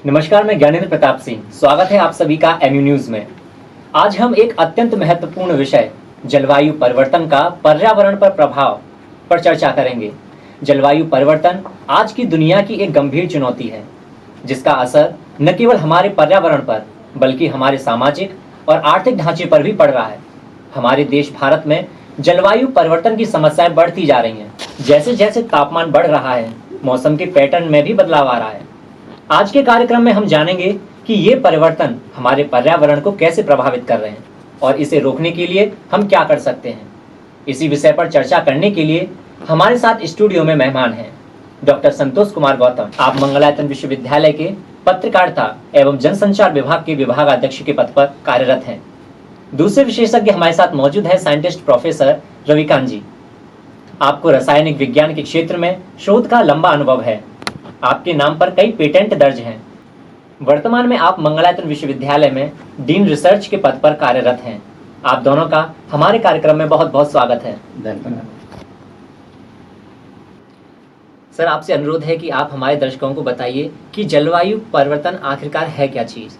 नमस्कार, मैं ज्ञानेंद्र प्रताप सिंह। स्वागत है आप सभी का एमयू न्यूज में। आज हम एक अत्यंत महत्वपूर्ण विषय जलवायु परिवर्तन का पर्यावरण पर प्रभाव पर चर्चा करेंगे। जलवायु परिवर्तन आज की दुनिया की एक गंभीर चुनौती है, जिसका असर न केवल हमारे पर्यावरण पर बल्कि हमारे सामाजिक और आर्थिक ढांचे पर भी पड़ रहा है। हमारे देश भारत में जलवायु परिवर्तन की समस्याएं बढ़ती जा रही हैं। जैसे जैसे तापमान बढ़ रहा है, मौसम के पैटर्न में भी बदलाव आ रहा है। आज के कार्यक्रम में हम जानेंगे कि ये परिवर्तन हमारे पर्यावरण को कैसे प्रभावित कर रहे हैं और इसे रोकने के लिए हम क्या कर सकते हैं। इसी विषय पर चर्चा करने के लिए हमारे साथ स्टूडियो में मेहमान हैं डॉक्टर संतोष कुमार गौतम। आप मंगलायतन विश्वविद्यालय के पत्रकारिता एवं जनसंचार विभाग के विभागाध्यक्ष के पद पर कार्यरत हैं। दूसरे विशेषज्ञ हमारे साथ मौजूद है साइंटिस्ट प्रोफेसर रविकांत जी। आपको रासायनिक विज्ञान के क्षेत्र में शोध का लंबा अनुभव है। आपके नाम पर कई पेटेंट दर्ज हैं। वर्तमान में आप मंगलायतन विश्वविद्यालय में डीन रिसर्च के पद पर कार्यरत हैं। आप दोनों का हमारे कार्यक्रम में बहुत बहुत स्वागत है। धन्यवाद। सर, आपसे अनुरोध है कि आप हमारे दर्शकों को बताइए कि जलवायु परिवर्तन आखिरकार है क्या चीज।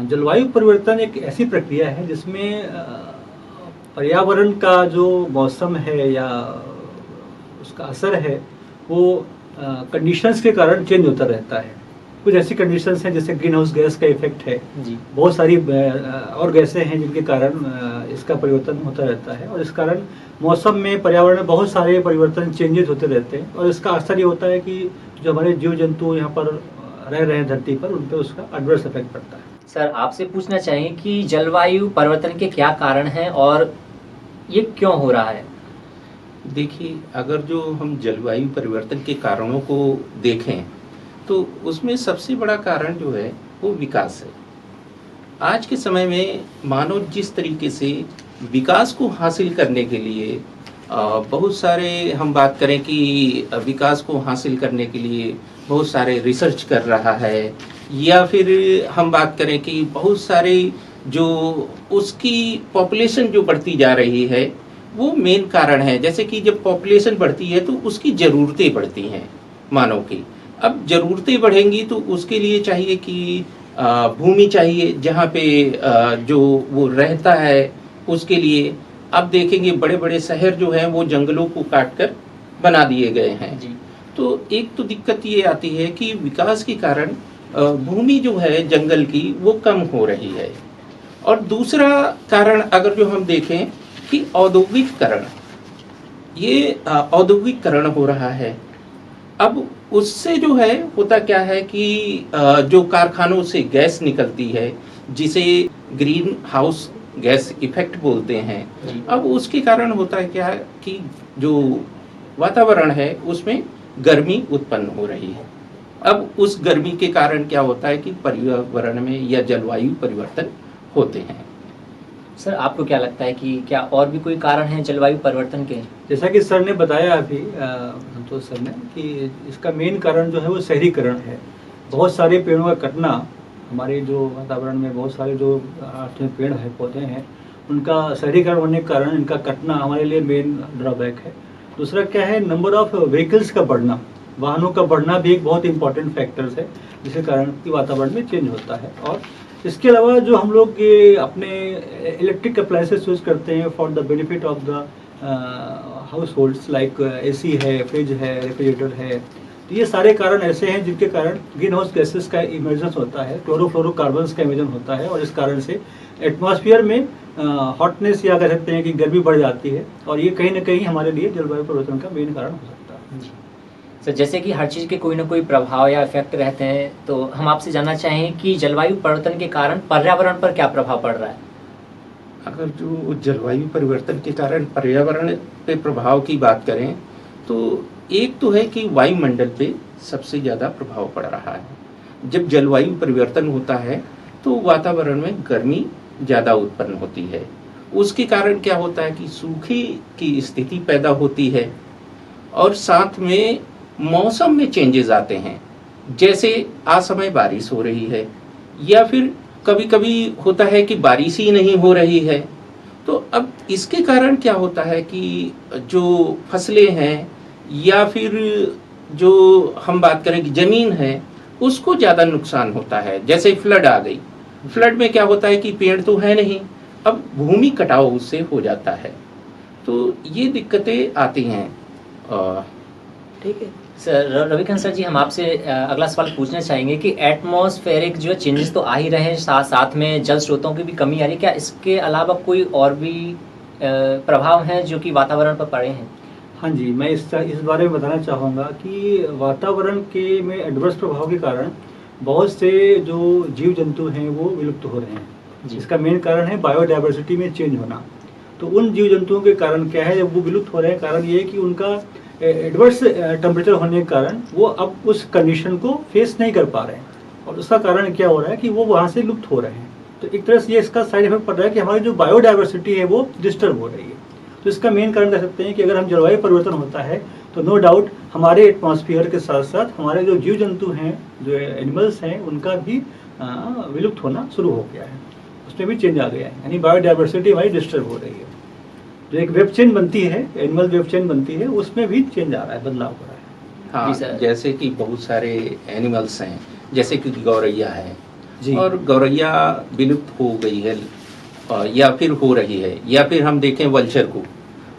जलवायु परिवर्तन एक ऐसी प्रक्रिया है जिसमें पर्यावरण का जो मौसम है या उसका असर है वो कंडीशंस के कारण चेंज होता रहता है। कुछ ऐसी कंडीशंस हैं जैसे ग्रीन हाउस गैस का इफेक्ट है जी। बहुत सारी और गैसें हैं जिनके कारण इसका परिवर्तन होता रहता है और इस कारण मौसम में पर्यावरण में बहुत सारे परिवर्तन चेंजेस होते रहते हैं और इसका असर ये होता है कि जो हमारे जीव जंतु यहाँ पर रह रहे हैं धरती पर, उन पर उसका एडवर्स इफेक्ट पड़ता है। सर, आपसे पूछना चाहिए कि जलवायु परिवर्तन के क्या कारण हैं और ये क्यों हो रहा है। देखिए, अगर जो हम जलवायु परिवर्तन के कारणों को देखें तो उसमें सबसे बड़ा कारण जो है वो विकास है। आज के समय में मानव जिस तरीके से विकास को हासिल करने के लिए बहुत सारे, हम बात करें कि विकास को हासिल करने के लिए बहुत सारे रिसर्च कर रहा है, या फिर हम बात करें कि बहुत सारे जो उसकी पॉपुलेशन जो बढ़ती जा रही है वो मेन कारण है। जैसे कि जब पॉपुलेशन बढ़ती है तो उसकी ज़रूरतें बढ़ती हैं मानव की। अब ज़रूरतें बढ़ेंगी तो उसके लिए चाहिए कि भूमि चाहिए जहाँ पे जो वो रहता है उसके लिए। अब देखेंगे बड़े बड़े शहर जो हैं वो जंगलों को काट कर बना दिए गए हैं जी। तो एक तो दिक्कत ये आती है कि विकास के कारण भूमि जो है जंगल की वो कम हो रही है। और दूसरा कारण अगर जो हम देखें कि औद्योगिकरण, ये औद्योगिकरण हो रहा है। अब उससे जो है होता क्या है कि जो कारखानों से गैस निकलती है जिसे ग्रीन हाउस गैस इफेक्ट बोलते हैं। अब उसके कारण होता है क्या कि जो वातावरण है उसमें गर्मी उत्पन्न हो रही है। अब उस गर्मी के कारण क्या होता है कि पर्यावरण में या जलवायु परिवर्तन होते हैं। सर, आपको क्या लगता है कि क्या और भी कोई कारण है जलवायु परिवर्तन के। जैसा कि सर ने बताया अभी, संतोष सर ने, कि इसका मेन कारण जो है वो शहरीकरण है। बहुत सारे पेड़ों का कटना, हमारे जो वातावरण में बहुत सारे जो पेड़ है पौधे हैं उनका शहरीकरण होने के कारण इनका कटना हमारे लिए मेन ड्रॉबैक है। दूसरा क्या है, नंबर ऑफ व्हीकल्स का बढ़ना, वाहनों का बढ़ना भी एक बहुत इंपॉर्टेंट फैक्टर्स है जिसके कारण कि वातावरण में चेंज होता है। और इसके अलावा जो हम लोग ये अपने इलेक्ट्रिक अप्लायंसेस यूज करते हैं for the benefit of the house holds, like AC है, फ्रिज है, रेफ्रिजरेटर है, तो ये सारे कारण ऐसे हैं जिनके कारण ग्रीन हाउस गैसेस का इमर्जन्स होता है, क्लोरोफ्लोरोकार्बन्स का इमर्जन होता है और इस कारण से एटमॉस्फेयर में हॉटनेस या कह सकते हैं कि गर्मी बढ़ जाती है और ये कहीं ना कहीं हमारे लिए जलवायु परिवर्तन का मेन कारण हो सकता है। सर, जैसे कि हर चीज़ के कोई ना कोई प्रभाव या इफेक्ट रहते हैं, तो हम आपसे जानना चाहें कि जलवायु परिवर्तन के कारण पर्यावरण पर क्या प्रभाव पड़ रहा है। अगर जो जलवायु परिवर्तन के कारण पर्यावरण पे प्रभाव की बात करें तो एक तो है कि वायुमंडल पे सबसे ज़्यादा प्रभाव पड़ रहा है। जब जलवायु परिवर्तन होता है तो वातावरण में गर्मी ज़्यादा उत्पन्न होती है। उसके कारण क्या होता है कि सूखे की स्थिति पैदा होती है और साथ में मौसम में चेंजेस आते हैं। जैसे असमय बारिश हो रही है या फिर कभी कभी होता है कि बारिश ही नहीं हो रही है। तो अब इसके कारण क्या होता है कि जो फसलें हैं या फिर जो हम बात करें कि ज़मीन है उसको ज़्यादा नुकसान होता है। जैसे फ्लड आ गई, फ्लड में क्या होता है कि पेड़ तो है नहीं, अब भूमि कटाव उससे हो जाता है, तो ये दिक्कतें आती हैं। ठीक है सर, रविकांत सर जी, हम आपसे अगला सवाल पूछना चाहेंगे कि एटमॉस्फेरिक जो चेंजेस तो आ ही रहे हैं, साथ साथ में जल स्रोतों की भी कमी आ रही है, क्या इसके अलावा कोई और भी प्रभाव हैं जो कि वातावरण पर पड़े हैं? हाँ जी, मैं इस बारे में बताना चाहूँगा कि वातावरण के में एडवर्स प्रभाव के कारण बहुत से जो जीव जंतु हैं वो विलुप्त हो रहे हैं। जी। इसका मेन कारण है बायोडाइवर्सिटी में चेंज होना। तो उन जीव जंतुओं के कारण क्या है, जब वो विलुप्त हो रहे हैं, कारण ये है कि उनका एडवर्स टेम्परेचर होने के कारण वो अब उस कंडीशन को फेस नहीं कर पा रहे हैं, और उसका कारण क्या हो रहा है कि वो वहाँ से लुप्त हो रहे हैं। तो एक तरह से ये इसका साइड इफेक्ट पड़ रहा है कि हमारी जो बायोडाइवर्सिटी है वो डिस्टर्ब हो रही है। तो इसका मेन कारण कह सकते हैं कि अगर हम जलवायु परिवर्तन होता है तो नो डाउट हमारे एटमॉस्फेयर के साथ साथ हमारे जो जीव जंतु हैं, जो एनिमल्स हैं, उनका भी विलुप्त होना शुरू हो गया है, उसमें भी चेंज आ गया है, यानी बायोडाइवर्सिटी हमारी डिस्टर्ब हो रही है। जो एक वेब चेन बनती है, एनिमल वेब चेन बनती है, उसमें भी चेंज आ रहा है, बदलाव हो रहा है। हाँ, जी सर। जैसे कि बहुत सारे एनिमल्स हैं, जैसे कि गौरैया है, जी। और गौरैया विलुप्त हो गई है या फिर हो रही है, या फिर हम देखें वल्चर को,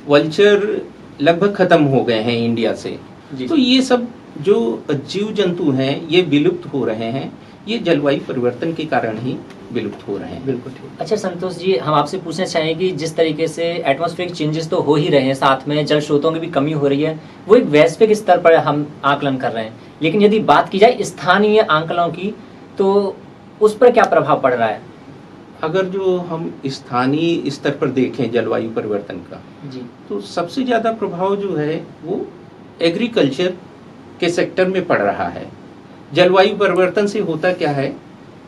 वल्चर लगभग खत्म हो गए हैं इंडिया से। जी। तो ये सब जो जीव जंतु हैं ये विलुप्त हो रहे हैं, ये जलवायु परिवर्तन के कारण ही विलुप्त हो रहे हैं। बिल्कुल ठीक। अच्छा संतोष जी, हम आपसे पूछना चाहेंगे कि जिस तरीके से एटमॉस्फेरिक चेंजेस तो हो ही रहे हैं, साथ में जल स्रोतों की भी कमी हो रही है, वो एक वैश्विक स्तर पर हम आकलन कर रहे हैं, लेकिन यदि बात की जाए स्थानीय आंकड़ों की तो उस पर क्या प्रभाव पड़ रहा है? अगर जो हम स्थानीय स्तर पर देखें जलवायु परिवर्तन का, जी। तो सबसे ज़्यादा प्रभाव जो है वो एग्रीकल्चर के सेक्टर में पड़ रहा है। जलवायु परिवर्तन से होता क्या है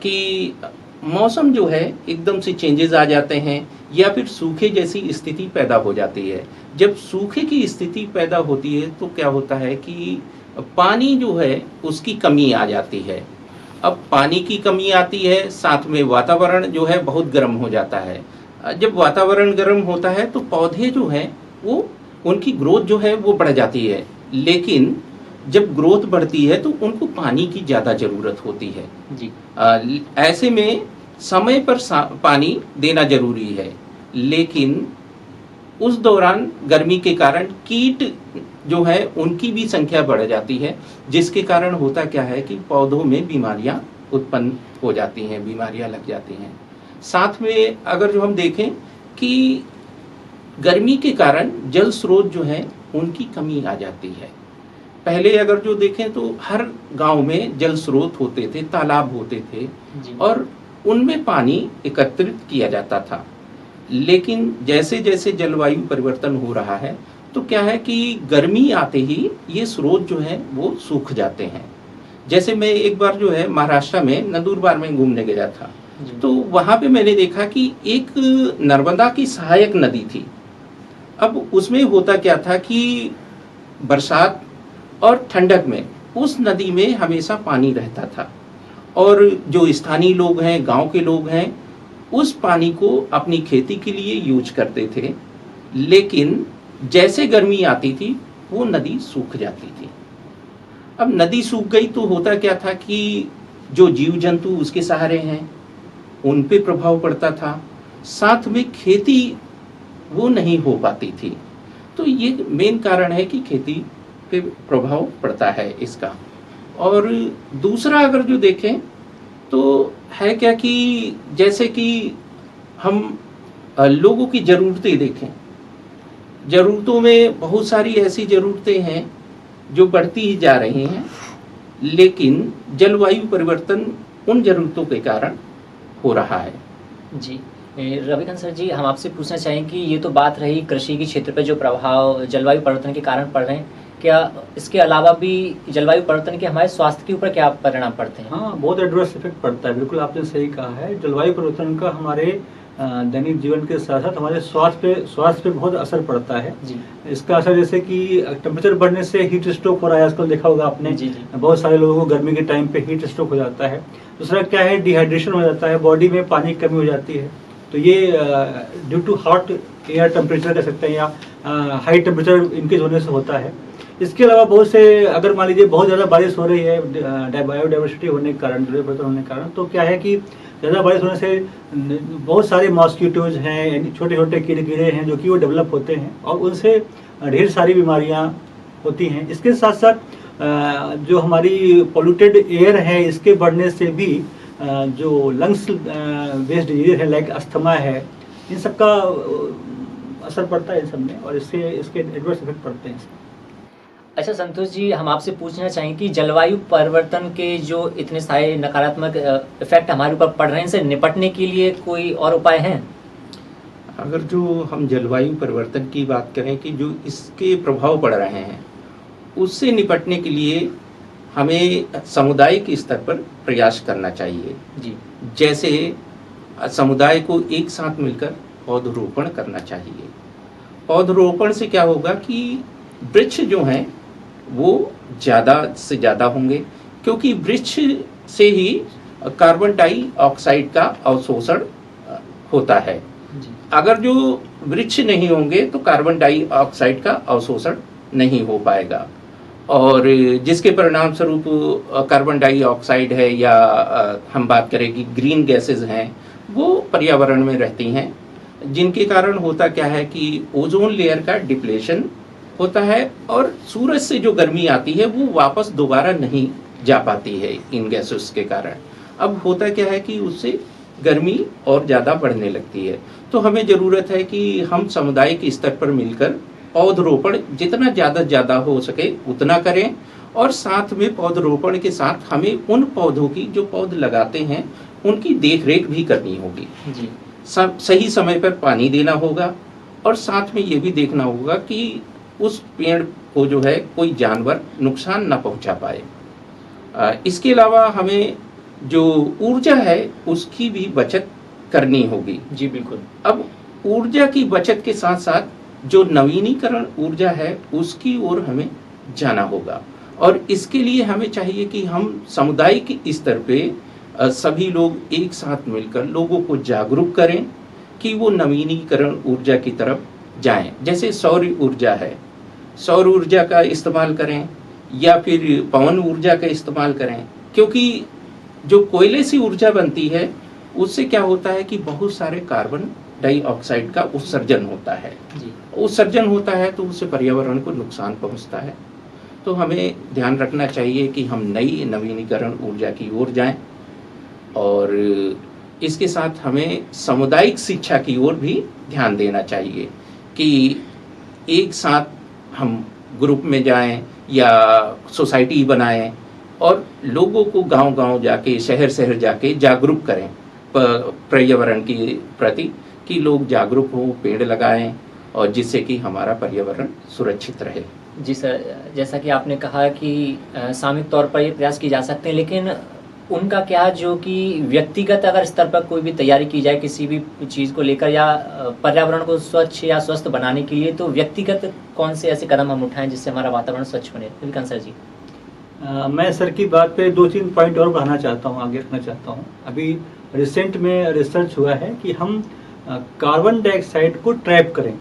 कि मौसम जो है एकदम से चेंजेस आ जाते हैं, या फिर सूखे जैसी स्थिति पैदा हो जाती है। जब सूखे की स्थिति पैदा होती है तो क्या होता है कि पानी जो है उसकी कमी आ जाती है। अब पानी की कमी आती है, साथ में वातावरण जो है बहुत गर्म हो जाता है। जब वातावरण गर्म होता है तो पौधे जो हैं वो, उनकी ग्रोथ जो है वो बढ़ जाती है, लेकिन जब ग्रोथ बढ़ती है तो उनको पानी की ज़्यादा ज़रूरत होती है। जी। ऐसे में समय पर पानी देना जरूरी है, लेकिन उस दौरान गर्मी के कारण कीट जो है उनकी भी संख्या बढ़ जाती है, जिसके कारण होता क्या है कि पौधों में बीमारियां उत्पन्न हो जाती हैं, बीमारियां लग जाती हैं। साथ में अगर जो हम देखें कि गर्मी के कारण जल स्रोत जो है उनकी कमी आ जाती है। पहले अगर जो देखें तो हर गांव में जल स्रोत होते थे, तालाब होते थे, जी। और उनमें पानी एकत्रित किया जाता था। लेकिन जैसे जैसे जलवायु परिवर्तन हो रहा है तो क्या है कि गर्मी आते ही ये स्रोत जो है वो सूख जाते हैं। जैसे मैं एक बार जो है महाराष्ट्र में नंदुरबार में घूमने गया था, तो वहां पे मैंने देखा कि एक नर्मदा की सहायक नदी थी। अब उसमें होता क्या था कि बरसात और ठंडक में उस नदी में हमेशा पानी रहता था, और जो स्थानीय लोग हैं, गांव के लोग हैं, उस पानी को अपनी खेती के लिए यूज करते थे। लेकिन जैसे गर्मी आती थी वो नदी सूख जाती थी। अब नदी सूख गई तो होता क्या था कि जो जीव जंतु उसके सहारे हैं उन पे प्रभाव पड़ता था, साथ में खेती वो नहीं हो पाती थी। तो ये मेन कारण है कि खेती पे प्रभाव पड़ता है इसका। और दूसरा अगर जो देखें तो है क्या कि जैसे कि हम लोगों की ज़रूरतें देखें, ज़रूरतों में बहुत सारी ऐसी ज़रूरतें हैं जो बढ़ती ही जा रही हैं, लेकिन जलवायु परिवर्तन उन ज़रूरतों के कारण हो रहा है। जी। रविकांत सर जी, हम आपसे पूछना चाहेंगे कि ये तो बात रही कृषि के क्षेत्र पर जो प्रभाव जलवायु परिवर्तन के कारण पड़ रहे हैं, क्या इसके अलावा भी जलवायु परिवर्तन के हमारे स्वास्थ्य के ऊपर क्या परिणाम पड़ते हैं? हाँ, बहुत एडवर्स इफेक्ट पड़ता है, बिल्कुल आपने सही कहा है। जलवायु परिवर्तन का हमारे दैनिक जीवन के साथ साथ हमारे स्वास्थ्य पे बहुत असर पड़ता है। जी। इसका असर जैसे कि टेम्परेचर बढ़ने से हीट स्ट्रोक हो रहा है, आजकल देखा होगा आपने। जी, जी। बहुत सारे लोगों को गर्मी के टाइम पे हीट स्ट्रोक हो जाता है। दूसरा क्या है, डिहाइड्रेशन हो जाता है, बॉडी में पानी की कमी हो जाती है। तो ये due to hot air temperature कह सकते हैं, या हाई टेम्परेचर इंक्रीज होने से होता है। इसके अलावा बहुत से, अगर मान लीजिए बहुत ज़्यादा बारिश हो रही है बायोडाइवर्सिटी होने के कारण, जलवायु परिवर्तन होने के कारण, तो क्या है कि ज़्यादा बारिश होने से बहुत सारे मॉस्किटोज हैं, छोटे छोटे कीड़े हैं जो कि वो डेवलप होते हैं और उनसे ढेर सारी बीमारियां होती हैं। इसके साथ साथ जो हमारी पोल्यूटेड एयर है, इसके बढ़ने से भी जो लंग्स बेस्ड डिजीज है लाइक अस्थमा है, इन सब का असर पड़ता है इन सब में, और इससे इसके एडवर्स इफेक्ट पड़ते हैं। अच्छा संतोष जी, हम आपसे पूछना चाहेंगे कि जलवायु परिवर्तन के जो इतने सारे नकारात्मक इफेक्ट हमारे ऊपर पड़ रहे हैं, इनसे निपटने के लिए कोई और उपाय हैं? अगर जो हम जलवायु परिवर्तन की बात करें कि जो इसके प्रभाव पड़ रहे हैं, उससे निपटने के लिए हमें सामुदायिक स्तर पर प्रयास करना चाहिए जी। जैसे समुदाय को एक साथ मिलकर पौधरोपण करना चाहिए। पौधरोपण से क्या होगा कि वृक्ष जो हैं वो ज़्यादा से ज़्यादा होंगे, क्योंकि वृक्ष से ही कार्बन डाइऑक्साइड का अवशोषण होता है। अगर जो वृक्ष नहीं होंगे तो कार्बन डाइऑक्साइड का अवशोषण नहीं हो पाएगा, और जिसके परिणाम स्वरूप कार्बन डाइऑक्साइड है या हम बात करें कि ग्रीन गैसेस हैं, वो पर्यावरण में रहती हैं, जिनके कारण होता क्या है कि ओजोन लेयर का डिप्लेशन होता है और सूरज से जो गर्मी आती है वो वापस दोबारा नहीं जा पाती है इन गैसेस के कारण। अब होता क्या है कि उससे गर्मी और ज़्यादा बढ़ने लगती है। तो हमें ज़रूरत है कि हम सामुदायिक स्तर पर मिलकर पौधरोपण जितना ज़्यादा हो सके उतना करें, और साथ में पौधरोपण के साथ हमें उन पौधों की जो पौध लगाते हैं उनकी देखरेख भी करनी होगी जी। सही समय पर पानी देना होगा, और साथ में ये भी देखना होगा कि उस पेड़ को जो है कोई जानवर नुकसान ना पहुंचा पाए। इसके अलावा हमें जो ऊर्जा है उसकी भी बचत करनी होगी। जी बिल्कुल। अब ऊर्जा की बचत के साथ साथ जो नवीनीकरण ऊर्जा है उसकी ओर हमें जाना होगा, और इसके लिए हमें चाहिए कि हम सामुदायिक स्तर पे सभी लोग एक साथ मिलकर लोगों को जागरूक करें कि वो नवीनीकरण ऊर्जा की तरफ जाएं। जैसे सौर ऊर्जा है, सौर ऊर्जा का इस्तेमाल करें या फिर पवन ऊर्जा का इस्तेमाल करें, क्योंकि जो कोयले से ऊर्जा बनती है उससे क्या होता है कि बहुत सारे कार्बन डाइऑक्साइड का उत्सर्जन होता है। उत्सर्जन होता है तो उससे पर्यावरण को नुकसान पहुंचता है। तो हमें ध्यान रखना चाहिए कि हम नई नवीनीकरण ऊर्जा की ओर जाएं, और इसके साथ हमें सामुदायिक शिक्षा की ओर भी ध्यान देना चाहिए कि एक साथ हम ग्रुप में जाएं या सोसाइटी बनाएं और लोगों को गांव-गांव जाके, शहर-शहर जाके जागरूक करें पर्यावरण के प्रति, कि लोग जागरूक हों, पेड़ लगाएं, और जिससे कि हमारा पर्यावरण सुरक्षित रहे। जी सर, जैसा कि आपने कहा कि सामूहिक तौर पर ये प्रयास किए जा सकते हैं, लेकिन उनका क्या जो कि व्यक्तिगत अगर स्तर पर कोई भी तैयारी की जाए किसी भी चीज़ को लेकर या पर्यावरण को स्वच्छ या स्वस्थ बनाने के लिए, तो व्यक्तिगत कौन से ऐसे कदम हम उठाएं जिससे हमारा वातावरण स्वच्छ बने? विल्कन सर जी। मैं सर की बात पे 2-3 पॉइंट और बढ़ाना चाहता हूँ, आगे रखना चाहता हूँ। अभी रिसेंट में रिसर्च हुआ है कि हम कार्बन डाइऑक्साइड को ट्रैप करें,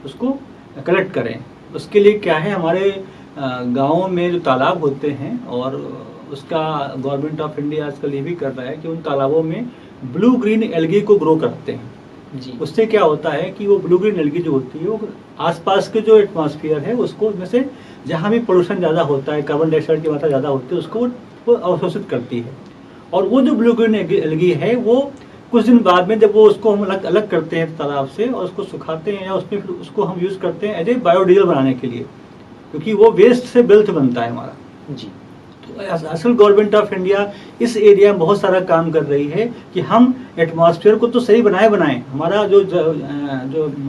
उसको कलेक्ट करें। उसके लिए क्या है, हमारे गाँव में जो तालाब होते हैं, और उसका गवर्नमेंट ऑफ इंडिया आजकल ये भी कर रहा है कि उन तालाबों में ब्लू ग्रीन एल्गी को ग्रो करते हैं जी। उससे क्या होता है कि वो ब्लू ग्रीन एल्गी जो होती है वो आसपास के जो एटमॉस्फेयर है उसको, में से जहाँ भी पोल्यूशन ज़्यादा होता है, कार्बन डाइऑक्साइड की मात्रा ज़्यादा होती है, उसको वो अवशोषित करती है। और वो जो ब्लू ग्रीन एल्गी है वो कुछ दिन बाद में जब वो उसको हम अलग करते हैं तालाब से और उसको सुखाते हैं, या उसमें फिर उसको हम यूज़ करते हैं एज ए बायोडीजल बनाने के लिए, क्योंकि वो वेस्ट से वेल्थ बनता है हमारा जी। असल गवर्नमेंट ऑफ इंडिया इस एरिया में बहुत सारा काम कर रही है कि हम एटमॉस्फेयर को तो सही बनाएं, हमारा जो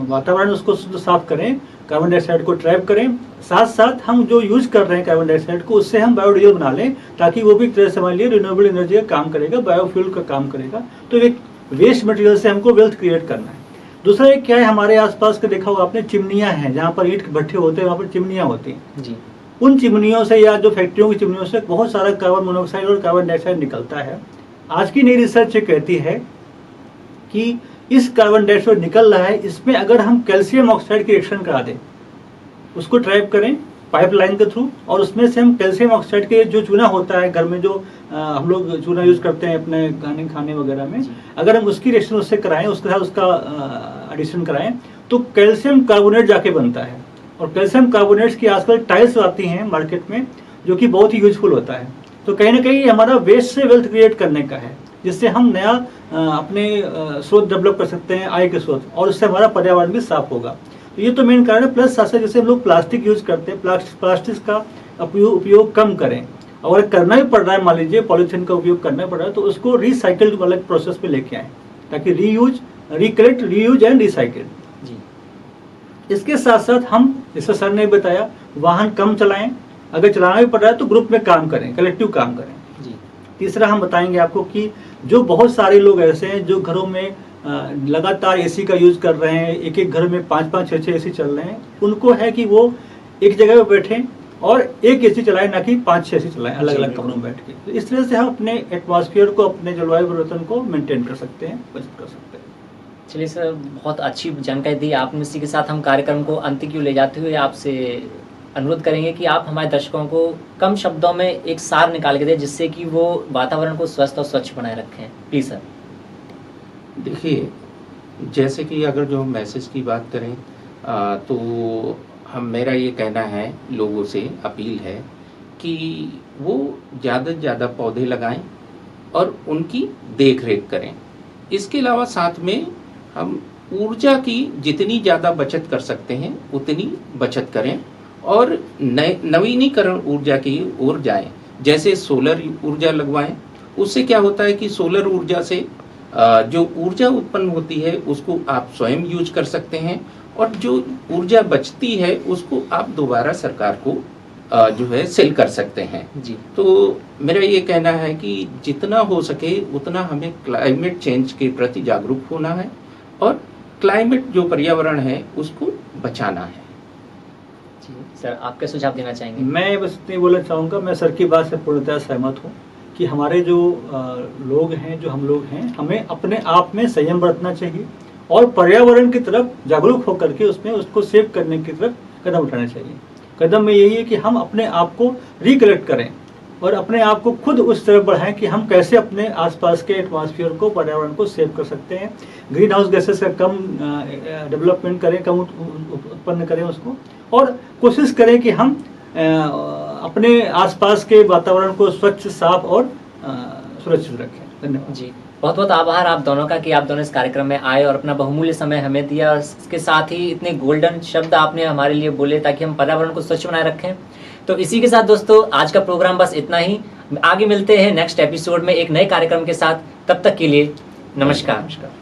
वातावरण उसको शुद्ध साफ करें, कार्बन डाइऑक्साइड को ट्रैप करें, साथ साथ हम जो यूज कर रहे हैं कार्बन डाइऑक्साइड को उससे हम बायोडीजल बना लें, ताकि वो भी एक तरह से हमारे लिए रिन्यूएबल एनर्जी का काम करेगा, बायोफ्यूल का काम करेगा। तो एक वेस्ट मटेरियल से हमको वेल्थ क्रिएट करना है। दूसरा एक क्या है, हमारे आसपास का देखा होगा आपने, चिमनियाँ हैं, जहाँ पर ईंट भट्ठे होते हैं वहाँ पर चिमनियाँ होती हैं जी। उन चिमनियों से या जो फैक्ट्रियों की चिमनियों से बहुत सारा कार्बन मोनोऑक्साइड और कार्बन डाइऑक्साइड निकलता है। आज की नई रिसर्च कहती है कि इस कार्बन डाइऑक्साइड निकल रहा है, इसमें अगर हम कैल्शियम ऑक्साइड की रिएक्शन करा दें, उसको ट्रैप करें पाइपलाइन के थ्रू, और उसमें से हम कैल्शियम ऑक्साइड के जो चूना होता है घर में, जो हम लोग चूना यूज करते हैं अपने खाने वगैरह में, अगर हम उसकी रिएक्शन उससे कराएं, उसके साथ उसका एडिशन कराएं, तो कैल्शियम कार्बोनेट जाके बनता है। और कैल्शियम कार्बोनेट्स की आजकल टाइल्स आती हैं मार्केट में, जो कि बहुत ही यूजफुल होता है। तो कहीं ना कहीं हमारा वेस्ट से वेल्थ क्रिएट करने का है, जिससे हम नया अपने स्रोत डेवलप कर सकते हैं, आय के स्रोत, और उससे हमारा पर्यावरण भी साफ होगा। तो ये तो मेन कारण है। प्लस साथ साथ जैसे हम लोग प्लास्टिक यूज करते हैं, प्लास्टिक का उपयोग कम करें। अगर करना ही पड़ रहा है, मान लीजिए पॉलीथीन का उपयोग करना पड़ रहा है, तो उसको रिसाइकिल वाले प्रोसेस पे लेके आए, ताकि reuse, recollect, reuse and recycle. इसके साथ साथ हम, जैसे सर ने बताया, वाहन कम चलाएं, अगर चलाना भी पड़ रहा है तो ग्रुप में काम करें, कलेक्टिव काम करें जी। तीसरा हम बताएंगे आपको कि जो बहुत सारे लोग ऐसे हैं जो घरों में लगातार एसी का यूज कर रहे हैं, एक एक घर में 5-5, 6-6 एसी चल रहे हैं, उनको है कि वो एक जगह पे बैठें और एक एसी चलाएं, ना कि 5-6 एसी चलाएं अलग अलग कमरों में बैठ के। तो इस तरह से हम अपने एटमॉस्फेयर को, अपने जलवायु परिवर्तन को मेंटेन कर सकते हैं, बचत कर सकते हैं। चलिए सर, बहुत अच्छी जानकारी दी आपने। इसी के साथ हम कार्यक्रम को अंत की ओर ले जाते हुए आपसे अनुरोध करेंगे कि आप हमारे दर्शकों को कम शब्दों में एक सार निकाल के दें, जिससे कि वो वातावरण को स्वस्थ और स्वच्छ बनाए रखें। Please sir. देखिए, जैसे कि अगर जो हम मैसेज की बात करें तो मेरा ये कहना है, लोगों से अपील है कि वो ज़्यादा से ज़्यादा पौधे लगाएं और उनकी देख रेख करें। इसके अलावा साथ में हम ऊर्जा की जितनी ज़्यादा बचत कर सकते हैं उतनी बचत करें, और नवीनीकरण ऊर्जा की ओर जाएं। जैसे सोलर ऊर्जा लगवाएं। उससे क्या होता है कि सोलर ऊर्जा से जो ऊर्जा उत्पन्न होती है उसको आप स्वयं यूज कर सकते हैं, और जो ऊर्जा बचती है उसको आप दोबारा सरकार को जो है सेल कर सकते हैं जी। तो मेरा ये कहना है कि जितना हो सके उतना हमें क्लाइमेट चेंज के प्रति जागरूक होना है, और क्लाइमेट जो पर्यावरण है उसको बचाना है। जी सर, आपके सुझाव देना चाहेंगे? मैं बस इतनी बोलना चाहूँगा, मैं सर की बात से पूर्णतः सहमत हूँ कि हमारे जो लोग हैं, जो हम लोग हैं, हमें अपने आप में संयम बरतना चाहिए, और पर्यावरण की तरफ जागरूक होकर के उसमें उसको सेव करने की तरफ कदम उठाने चाहिए। कदम में यही है कि हम अपने आप को रिकलेक्ट करें और अपने आप को खुद उस तरफ बढ़ाएं कि हम कैसे अपने आसपास के एटमॉस्फेयर को, पर्यावरण को सेव कर सकते हैं। ग्रीन हाउस गैसेस का कम डेवलपमेंट करें, कम उत्पन्न करें उसको, और कोशिश करें कि हम अपने आसपास के वातावरण को स्वच्छ, साफ और सुरक्षित रखें। धन्यवाद जी। बहुत बहुत आभार आप दोनों का कि आप दोनों इस कार्यक्रम में आए और अपना बहुमूल्य समय हमें दिया, और इसके साथ ही इतने गोल्डन शब्द आपने हमारे लिए बोले ताकि हम पर्यावरण को स्वच्छ बनाए रखें। तो इसी के साथ दोस्तों, आज का प्रोग्राम बस इतना ही। आगे मिलते हैं नेक्स्ट एपिसोड में एक नए कार्यक्रम के साथ। तब तक के लिए नमस्कार।